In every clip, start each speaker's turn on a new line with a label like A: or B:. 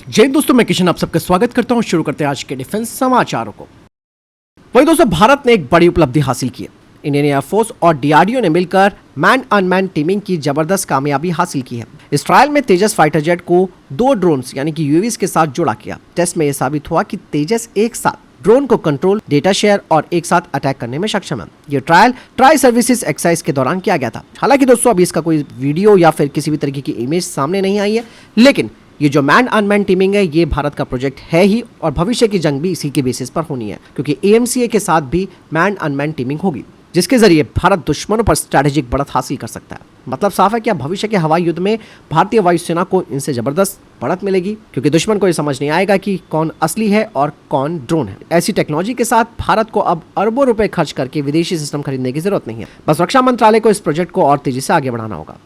A: जय दोस्तों, मैं किशन आप सबका स्वागत करता हूं। शुरू करते हैं आज के डिफेंस समाचारों को। वही दोस्तों, भारत ने एक बड़ी उपलब्धि हासिल की है। इंडियन एयरफोर्स और डीआरडीओ ने मिलकर मैन अनमैन टीमिंग की जबरदस्त कामयाबी हासिल की है। इस ट्रायल में तेजस फाइटर जेट को 2 ड्रोन्स यानी कि यूएवीज के साथ जोड़ा किया। टेस्ट में यह साबित हुआ कि तेजस एक साथ ड्रोन को कंट्रोल, डेटा शेयर और एक साथ अटैक करने में सक्षम है। ये ट्रायल ट्राई सर्विसेज एक्सरसाइज के दौरान किया गया था। हालांकि दोस्तों अभी इसका कोई वीडियो या फिर किसी भी तरीके की इमेज सामने नहीं आई है, लेकिन ये जो मैन अनमैन टीमिंग है ये भारत का प्रोजेक्ट है ही और भविष्य की जंग भी इसी के बेसिस पर होनी है, क्योंकि एएमसीए के साथ भी मैन अनमैन टीमिंग होगी, जिसके जरिए भारत दुश्मनों पर स्ट्रैटेजिक बढ़त हासिल कर सकता है। मतलब साफ है कि अब भविष्य के हवाई युद्ध में भारतीय वायुसेना को इनसे जबरदस्त बढ़त मिलेगी, क्योंकि दुश्मन को ये समझ नहीं आएगा कि कौन असली है और कौन ड्रोन है। ऐसी टेक्नोलॉजी के साथ भारत को अब अरबों रुपए खर्च करके विदेशी सिस्टम खरीदने की जरूरत नहीं है। बस रक्षा मंत्रालय को इस प्रोजेक्ट को और तेजी से आगे बढ़ाना होगा।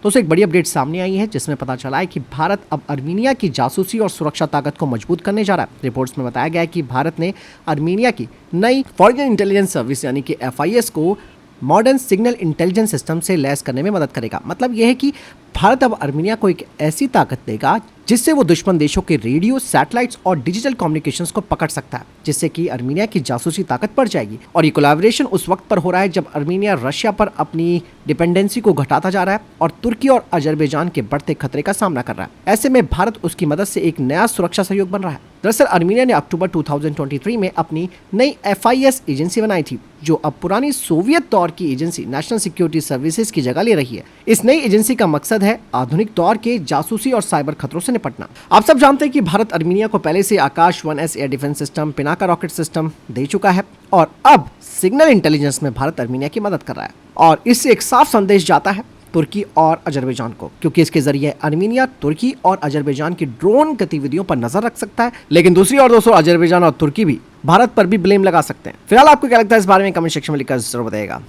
A: दोस्तों एक बड़ी अपडेट सामने आई है जिसमें पता चला है कि भारत अब अर्मीनिया की जासूसी और सुरक्षा ताकत को मजबूत करने जा रहा है। रिपोर्ट्स में बताया गया है कि भारत ने अर्मीनिया की नई फॉरेन इंटेलिजेंस सर्विस यानी कि FIS को मॉडर्न सिग्नल इंटेलिजेंस सिस्टम से लैस करने में मदद करेगा। मतलब यह है कि भारत अब अर्मीनिया को एक ऐसी ताकत देगा जिससे वो दुश्मन देशों के रेडियो, सैटेलाइट्स और डिजिटल कम्युनिकेशंस को पकड़ सकता है, जिससे कि अर्मीनिया की जासूसी ताकत बढ़ जाएगी। और ये कोलैबोरेशन उस वक्त पर हो रहा है जब अर्मीनिया रशिया पर अपनी डिपेंडेंसी को घटाता जा रहा है और तुर्की और अजरबैजान के बढ़ते खतरे का सामना कर रहा है। ऐसे में भारत उसकी मदद से एक नया सुरक्षा सहयोग बन रहा है। दरअसल अर्मीनिया ने अक्टूबर 2023 में अपनी नई FIS एजेंसी बनाई थी, जो अब पुरानी सोवियत दौर की एजेंसी नेशनल सिक्योरिटी सर्विसेज की जगह ले रही है। इस नई एजेंसी का मकसद है आधुनिक दौर के जासूसी और साइबर खतरों से निपटना। आप सब जानते हैं कि भारत अर्मीनिया को पहले से Akash 1S air defence system, Pinaka rocket system दे चुका है और अब सिग्नल इंटेलिजेंस में भारत अर्मीनिया की मदद कर रहा है। और इससे एक साफ संदेश जाता है तुर्की और अजरबैजान को, क्योंकि इसके जरिए अर्मीनिया तुर्की और अजरबैजान की ड्रोन गतिविधियों पर नजर रख सकता है। लेकिन दूसरी ओर दोस्तों अजरबैजान और तुर्की भी भारत पर भी ब्लेम लगा सकते हैं। फिलहाल आपको क्या लगता है इस बारे में कमेंट सेक्शन में लिखकर जरूर बताइएगा।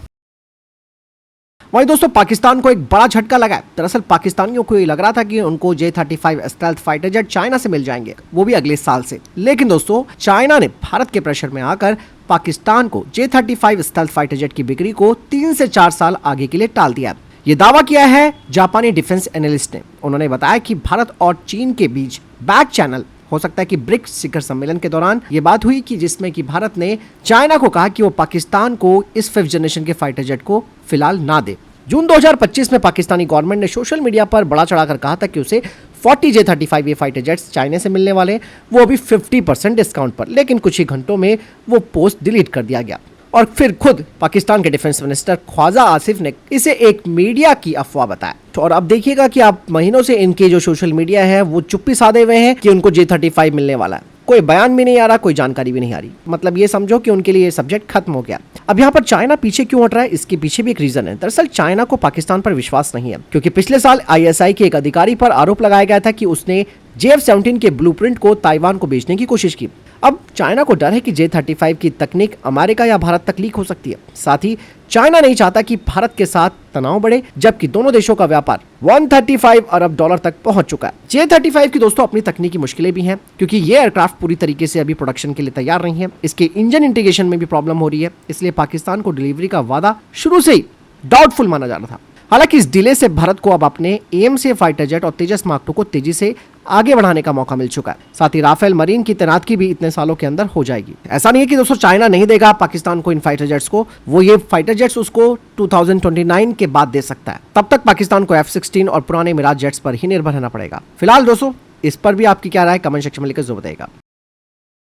A: वहीं दोस्तों पाकिस्तान को एक बड़ा झटका लगा है। दरअसल पाकिस्तानियों को ये लग रहा था कि उनको J-35 stealth fighter jet China से मिल जाएंगे, वो भी अगले साल से। लेकिन दोस्तों चाइना ने भारत के प्रेशर में आकर पाकिस्तान को J-35 स्टेल्थ फाइटर जेट की बिक्री को 3 से 4 साल आगे के लिए टाल दिया। ये दावा किया है जापानी डिफेंस एनालिस्ट ने। उन्होंने बताया कि भारत और चीन के बीच बैक चैनल हो सकता है कि ब्रिक्स शिखर सम्मेलन के दौरान ये बात हुई कि जिसमें कि भारत ने चाइना को कहा कि वो पाकिस्तान को इस 5th जनरेशन के फाइटर जेट को फिलहाल ना दे। जून 2025 में पाकिस्तानी गवर्नमेंट ने सोशल मीडिया पर बड़ा चढ़ाकर कहा था कि उसे 40 J-35 फाइटर जेट्स चाइना से मिलने वाले, वो अभी 50% डिस्काउंट पर। लेकिन कुछ ही घंटों में वो पोस्ट डिलीट कर दिया गया और फिर खुद पाकिस्तान के डिफेंस मिनिस्टर ख्वाजा आसिफ ने इसे एक मीडिया की अफवाह बताया। और अब देखिएगा कि आप महीनों से इनके जो सोशल मीडिया है वो चुप्पी साधे हुए हैं कि उनको J-35 मिलने वाला है। कोई बयान भी नहीं आ रहा, कोई जानकारी भी नहीं आ रही। मतलब ये समझो कि उनके लिए ये सब्जेक्ट खत्म हो गया। अब यहाँ पर चाइना पीछे क्यों हट रहा है, इसके पीछे भी एक रीजन है। दरअसल चाइना को पाकिस्तान पर विश्वास नहीं है, क्योंकि पिछले साल ISI के एक अधिकारी पर आरोप लगाया गया था कि उसने JF-17 के ब्लूप्रिंट को ताइवान को बेचने की कोशिश की। अब चाइना को डर है कि J-35 की तकनीक अमेरिका या भारत तक लीक हो सकती है। साथ ही चाइना नहीं चाहता कि भारत के साथ तनाव बढ़े, जबकि दोनों देशों का व्यापार 135 अरब डॉलर तक पहुंच चुका है। J-35 की दोस्तों अपनी तकनीकी मुश्किलें भी हैं, क्योंकि ये एयरक्राफ्ट पूरी तरीके से अभी प्रोडक्शन के लिए तैयार नहीं है। इसके इंजन इंटीग्रेशन में भी प्रॉब्लम हो रही है, इसलिए पाकिस्तान को डिलीवरी का वादा शुरू से ही डाउटफुल माना जा रहा था। हालांकि इस डिले से भारत को अब अपने AMC फाइटर जेट और तेजस मार्क 2 को तेजी से आगे बढ़ाने का मौका मिल चुका है। साथ ही राफेल मरीन की तैनाती भी इतने सालों के अंदर हो जाएगी। ऐसा नहीं है कि दोस्तों चाइना नहीं देगा पाकिस्तान को इन फाइटर जेट्स को, वो ये फाइटर जेट्स उसको 2029 के बाद दे सकता है। तब तक पाकिस्तान को F-16 और पुराने मिराज जेट्स पर ही निर्भर रहना पड़ेगा। फिलहाल दोस्तों इस पर भी आपकी क्या राय कमेंट सेक्शन में लिखकर जरूर बताइएगा।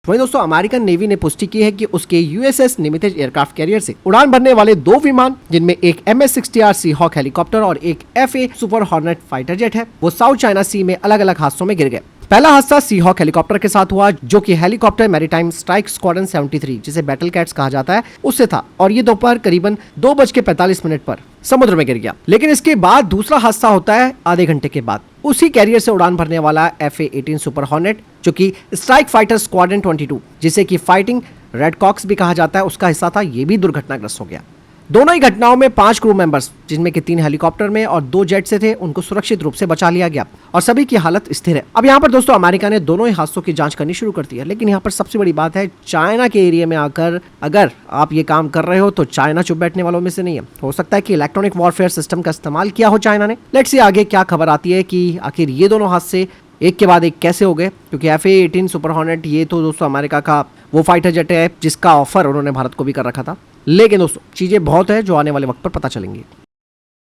A: वहीं दोस्तों अमेरिकन नेवी ने पुष्टि की है कि उसके USS निमितेज एयरक्राफ्ट कैरियर से उड़ान भरने वाले 2 विमान, जिनमें एक MS-60R सीहॉक हेलीकॉप्टर और एक FA super hornet fighter jet है, वो साउथ चाइना सी में अलग अलग हादसों में गिर गए। पहला हादसा सीहॉक हेलीकॉप्टर के साथ हुआ, जो कि हेलीकॉप्टर मैरीटाइम स्ट्राइक स्क्वाड्रन 73 जिसे बैटल कैट्स कहा जाता है उससे था, और ये दोपहर करीबन 2:45 पर समुद्र में गिर गया। लेकिन इसके बाद दूसरा हादसा होता है आधे घंटे के बाद। उसी कैरियर से उड़ान भरने वाला FA-18 सुपर हॉर्नेट, जो कि स्ट्राइक फाइटर स्क्वाड्रन 22 जिसे कि फाइटिंग रेड कॉक्स भी कहा जाता है उसका हिस्सा था, ये भी दुर्घटनाग्रस्त हो गया। दोनों ही घटनाओं में 5 क्रू मेंबर्स, जिनमें के 3 हेलीकॉप्टर में और 2 जेट से थे, उनको सुरक्षित रूप से बचा लिया गया और सभी की हालत स्थिर है। अब यहाँ पर दोस्तों अमेरिका ने दोनों ही हादसों की जांच करनी शुरू कर दी है। लेकिन यहाँ पर सबसे बड़ी बात है, चाइना के एरिया में आकर अगर आप ये काम कर रहे हो तो चाइना चुप बैठने वालों में से नहीं है। हो सकता है कि इलेक्ट्रॉनिक वॉरफेयर सिस्टम का इस्तेमाल किया हो चाइना ने। लेट्स सी आगे क्या खबर आती है कि आखिर ये दोनों हादसे एक के बाद एक कैसे हो गए, क्योंकि F/A-18 सुपर हॉर्नेट ये तो दोस्तों अमेरिका का वो फाइटर जेट है जिसका ऑफर उन्होंने भारत को भी कर रखा था। लेकिन दोस्तों चीजें बहुत है जो आने वाले वक्त पर पता चलेंगी।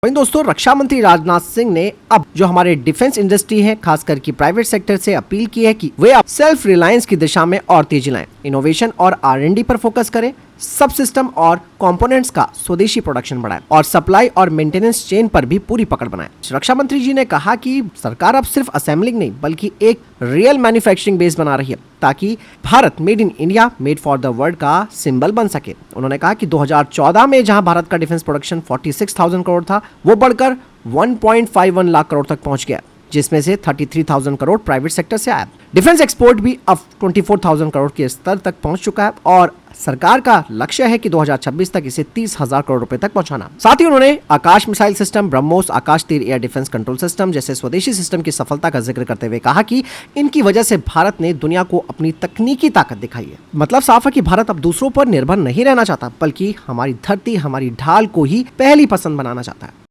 A: वहीं दोस्तों रक्षा मंत्री राजनाथ सिंह ने अब जो हमारे डिफेंस इंडस्ट्री है खासकर की प्राइवेट सेक्टर से अपील की है कि वे अब सेल्फ रिलायंस की दिशा में और तेजी लाएं, इनोवेशन और R&D पर फोकस करें, सब सिस्टम और कंपोनेंट्स का स्वदेशी प्रोडक्शन बढ़ाएं और सप्लाई और मेंटेनेंस चेन पर भी पूरी पकड़ बनाएं। रक्षा मंत्री जी ने कहा कि सरकार अब सिर्फ असेंबलिंग नहीं बल्कि एक रियल मैन्युफैक्चरिंग बेस बना रही है ताकि Bharat made in India made for the world का सिंबल बन सके। उन्होंने कहा कि 2014 में जहां भारत का डिफेंस प्रोडक्शन 46,000 करोड़ था, वो बढ़कर 1.51 लाख करोड़ तक पहुंच गया, जिसमें से 33,000 करोड़ प्राइवेट सेक्टर से आया। डिफेंस एक्सपोर्ट भी अब 24,000 करोड़ के स्तर तक पहुंच चुका है और सरकार का लक्ष्य है कि 2026 तक इसे 30,000 करोड़ रुपए तक पहुंचाना। साथ ही उन्होंने आकाश मिसाइल सिस्टम, ब्रह्मोस, आकाश तीर एयर डिफेंस कंट्रोल सिस्टम जैसे स्वदेशी सिस्टम की सफलता का जिक्र करते हुए कहा कि इनकी वजह से भारत ने दुनिया को अपनी तकनीकी ताकत दिखाई है। मतलब साफ है कि भारत अब दूसरों पर निर्भर नहीं रहना चाहता बल्कि हमारी धरती, हमारी ढाल को ही पहली पसंद बनाना चाहता है।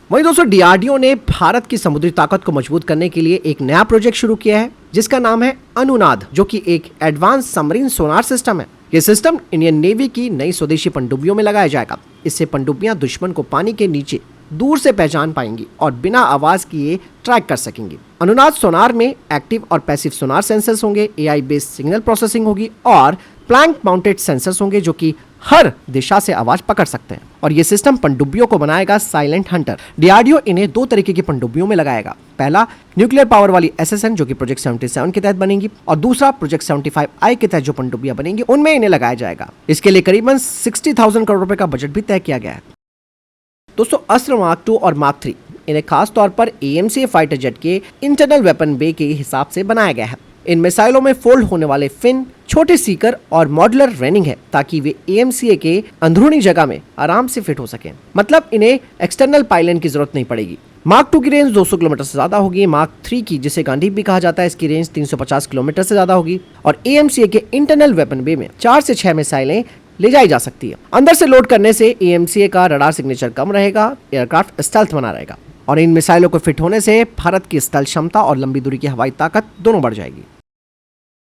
A: वहीं दोस्तों DRDO ने भारत की समुद्री ताकत को मजबूत करने के लिए एक नया प्रोजेक्ट शुरू किया है जिसका नाम है अनुनाद, जो कि एक एडवांस सबमरीन सोनार सिस्टम है। ये सिस्टम इंडियन नेवी की नई स्वदेशी पनडुब्बियों में लगाया जाएगा। इससे पनडुब्बियां दुश्मन को पानी के नीचे दूर से पहचान पाएंगी और बिना आवाज किए ट्रैक कर सकेंगी। अनुनाद सोनार में एक्टिव और पैसिव सोनार सेंसर्स होंगे, AI बेस्ड सिग्नल प्रोसेसिंग होगी और प्लैंक माउंटेड सेंसर्स होंगे जो कि हर दिशा से आवाज पकड़ सकते हैं। और ये सिस्टम पनडुब्बियों को बनाएगा साइलेंट हंटर। DRDO इन्हें दो तरीके की पनडुब्बियों में लगाएगा। पहला न्यूक्लियर पावर वाली SSN जो कि प्रोजेक्ट 77 के तहत बनेंगी और दूसरा प्रोजेक्ट 75I के तहत जो पनडुब्बियां बनेंगी उनमें इन्हें लगाया जाएगा। इसके लिए करीबन 60,000 करोड़ रुपए का बजट भी तय किया गया है। दोस्तों अस्त्र मार्क 2 और मार्क 3 इन्हें खास तौर पर AMCA फाइटर जेट के इंटरनल वेपन बे के हिसाब से बनाया गया है। इन मिसाइलों में फोल्ड होने वाले फिन, छोटे सीकर और मॉड्यूलर रेनिंग है ताकि वे AMCA के अंदरूनी जगह में आराम से फिट हो सकें। मतलब इन्हें एक्सटर्नल पायलन की जरूरत नहीं पड़ेगी। मार्क 2 की रेंज 200 किलोमीटर से ज्यादा होगी। मार्क 3 की, जिसे गांडीव भी कहा जाता है, इसकी रेंज 350 किलोमीटर से ज्यादा होगी और AMCA के इंटरनल वेपन बे में 4 से 6 मिसाइलें ले जाई जा सकती है। अंदर से लोड करने से AMCA का रडार सिग्नेचर कम रहेगा, एयरक्राफ्ट स्टेल्थ बना रहेगा और इन मिसाइलों को फिट होने से भारत की स्टेल्थ क्षमता और लंबी दूरी की हवाई ताकत दोनों बढ़ जाएगी।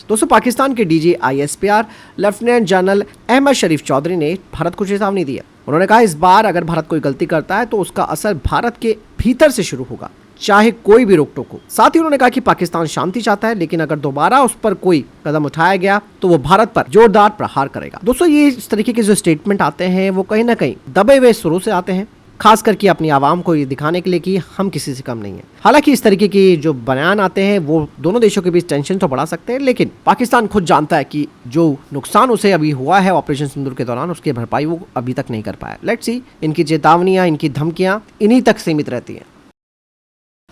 A: दोस्तों पाकिस्तान के DGISPR लेफ्टिनेंट जनरल अहमद शरीफ चौधरी ने भारत को चेतावनी दी है। उन्होंने कहा इस बार अगर भारत कोई गलती करता है तो उसका असर भारत के भीतर से शुरू होगा, चाहे कोई भी रोक टोक हो। साथ ही उन्होंने कहा कि पाकिस्तान शांति चाहता है लेकिन अगर दोबारा उस पर कोई कदम उठाया गया तो वो भारत पर जोरदार प्रहार करेगा। दोस्तों ये इस तरीके के जो स्टेटमेंट आते हैं वो कहीं ना कहीं दबे हुए सुरों से आते हैं, खास करके अपनी आवाम को ये दिखाने के लिए कि हम किसी से कम नहीं है। हालांकि इस तरीके के जो बयान आते हैं वो दोनों देशों के बीच टेंशन तो बढ़ा सकते हैं, लेकिन पाकिस्तान खुद जानता है कि जो नुकसान उसे अभी हुआ है ऑपरेशन सिंदूर के दौरान उसकी भरपाई वो अभी तक नहीं कर पाया। लेट्स सी, इनकी चेतावनियां, इनकी धमकियां इन्हीं तक सीमित रहती हैं।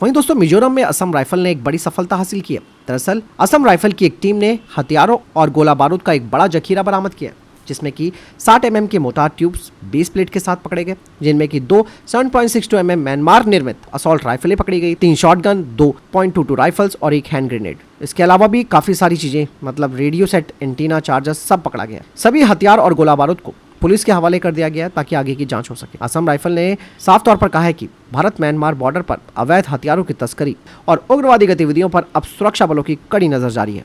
A: वहीं दोस्तों मिजोरम में असम राइफल ने एक बड़ी सफलता हासिल की है। दरअसल असम राइफल की एक टीम ने हथियारों और गोला बारूद का एक बड़ा जखीरा बरामद किया जिसमें कि 60 mm के मोटार ट्यूब्स बेस प्लेट के साथ पकड़े गए, जिनमें कि 2 7.62 mm म्यांमार निर्मित असॉल्ट राइफलें पकड़ी गई, 3 शॉटगन, 2.22 राइफल्स और 1 हैंड ग्रेनेड। इसके अलावा भी काफी सारी चीजें, मतलब रेडियो सेट, एंटीना, चार्जर सब पकड़ा गया। सभी हथियार और गोला बारूद को पुलिस के हवाले कर दिया गया ताकि आगे की जांच हो सके। असम राइफल ने साफ तौर पर कहा है कि भारत म्यांमार बॉर्डर पर अवैध हथियारों की तस्करी और उग्रवादी गतिविधियों पर अब सुरक्षा बलों की कड़ी नजर जारी है।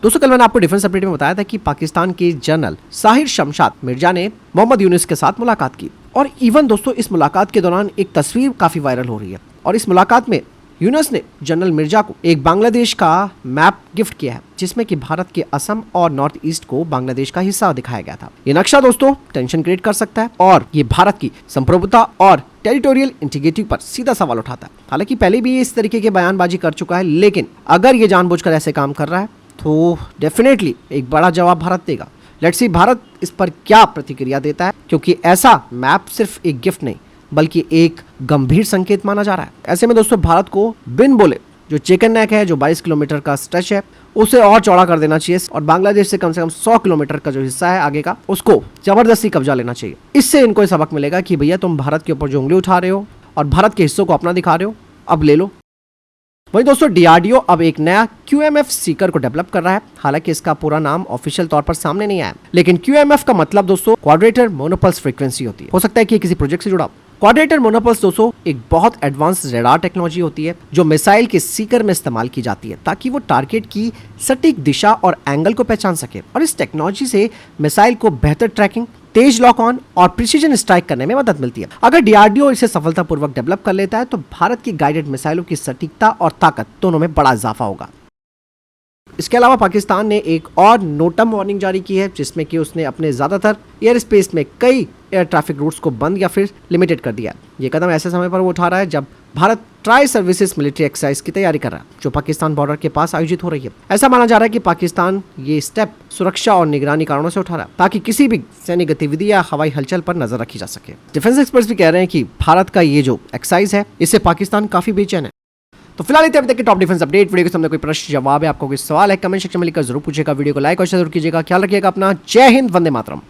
A: दोस्तों कल मैंने आपको डिफेंस अपडेट में बताया था कि पाकिस्तान के जनरल साहिर शमशाद मिर्जा ने मोहम्मद यूनुस के साथ मुलाकात की और इवन दोस्तों इस मुलाकात के दौरान एक तस्वीर काफी वायरल हो रही है और इस मुलाकात में यूनुस ने जनरल मिर्जा को एक बांग्लादेश का मैप गिफ्ट किया है जिसमें कि भारत के असम और नॉर्थ ईस्ट को बांग्लादेश का हिस्सा दिखाया गया था। ये नक्शा दोस्तों टेंशन क्रिएट कर सकता है और ये भारत की संप्रभुता और टेरिटोरियल इंटीग्रिटी पर सीधा सवाल उठाता है। हालांकि पहले भी इस तरीके के बयानबाजी कर चुका है, लेकिन अगर ये जानबूझकर ऐसे काम कर रहा है तो डेफिनेटली एक बड़ा जवाब भारत देगा। लेट्स सी भारत इस पर क्या प्रतिक्रिया देता है, क्योंकि ऐसा मैप सिर्फ एक गिफ्ट नहीं बल्कि एक गंभीर संकेत माना जा रहा है। ऐसे में दोस्तों भारत को बिन बोले जो चिकन नेक है, जो 22 किलोमीटर का स्ट्रेच है, उसे और चौड़ा कर देना चाहिए और बांग्लादेश से कम 100 किलोमीटर का जो हिस्सा है आगे का, उसको जबरदस्ती कब्जा लेना चाहिए। इससे इनको सबक मिलेगा कि भैया तुम भारत के ऊपर जो उंगली उठा रहे हो और भारत के हिस्सों को अपना दिखा रहे हो, अब ले लो। वहीं दोस्तों DRDO अब एक नया QMF सीकर को डेवलप कर रहा है। हालांकि इसका पूरा नाम ऑफिशियल तौर पर सामने नहीं आया, लेकिन QMF का मतलब दोस्तों क्वाड्रेटर मोनोपल्स फ्रीक्वेंसी होती है। हो सकता है कि किसी प्रोजेक्ट से जुड़ा, क्वाड्रेटर मोनोपल्स दोस्तों एक बहुत एडवांस रेडार टेक्नोलॉजी होती है जो मिसाइल के सीकर में इस्तेमाल की जाती है ताकि वो टारगेट की सटीक दिशा और एंगल को पहचान सके। और इस टेक्नोलॉजी से मिसाइल को बेहतर ट्रैकिंग, तेज लॉक ऑन और प्रिसीजन स्ट्राइक करने में मदद मिलती है। अगर डीआरडीओ इसे सफलतापूर्वक डेवलप कर लेता है तो भारत की गाइडेड मिसाइलों की सटीकता और ताकत दोनों में बड़ा इजाफा होगा। इसके अलावा पाकिस्तान ने एक और नोटम वार्निंग जारी की है जिसमें कि उसने अपने ज़्यादातर एयर स्पेस में कई एयर ट्रैफिक रूट्स को बंद या फिर लिमिटेड कर दिया। ये कदम ऐसे समय पर वो उठा रहा है जब Bharat tri services military exercise की तैयारी कर रहा है जो पाकिस्तान बॉर्डर के पास आयोजित हो रही है। ऐसा माना जा रहा है कि पाकिस्तान ये स्टेप सुरक्षा और निगरानी कारणों से उठा रहा है ताकि किसी भी सैन्य गतिविधि या हवाई हलचल पर नजर रखी जा सके। डिफेंस एक्सपर्ट्स भी कह रहे हैं कि भारत का ये जो एक्सरसाइज है इससे पाकिस्तान काफी बेचैन है। तो फिलहाल अभी तक के टॉप डिफेंस अपडेट। वीडियो के सामने कोई प्रश्न जवाब है, आपको कोई सवाल है, कमेंट सेक्शन में लिखकर जरूर पूछेगा। वीडियो को लाइक और शेयर जरूर कीजिएगा। ख्याल रखिएगा अपना। जय हिंद, वंदे मातरम।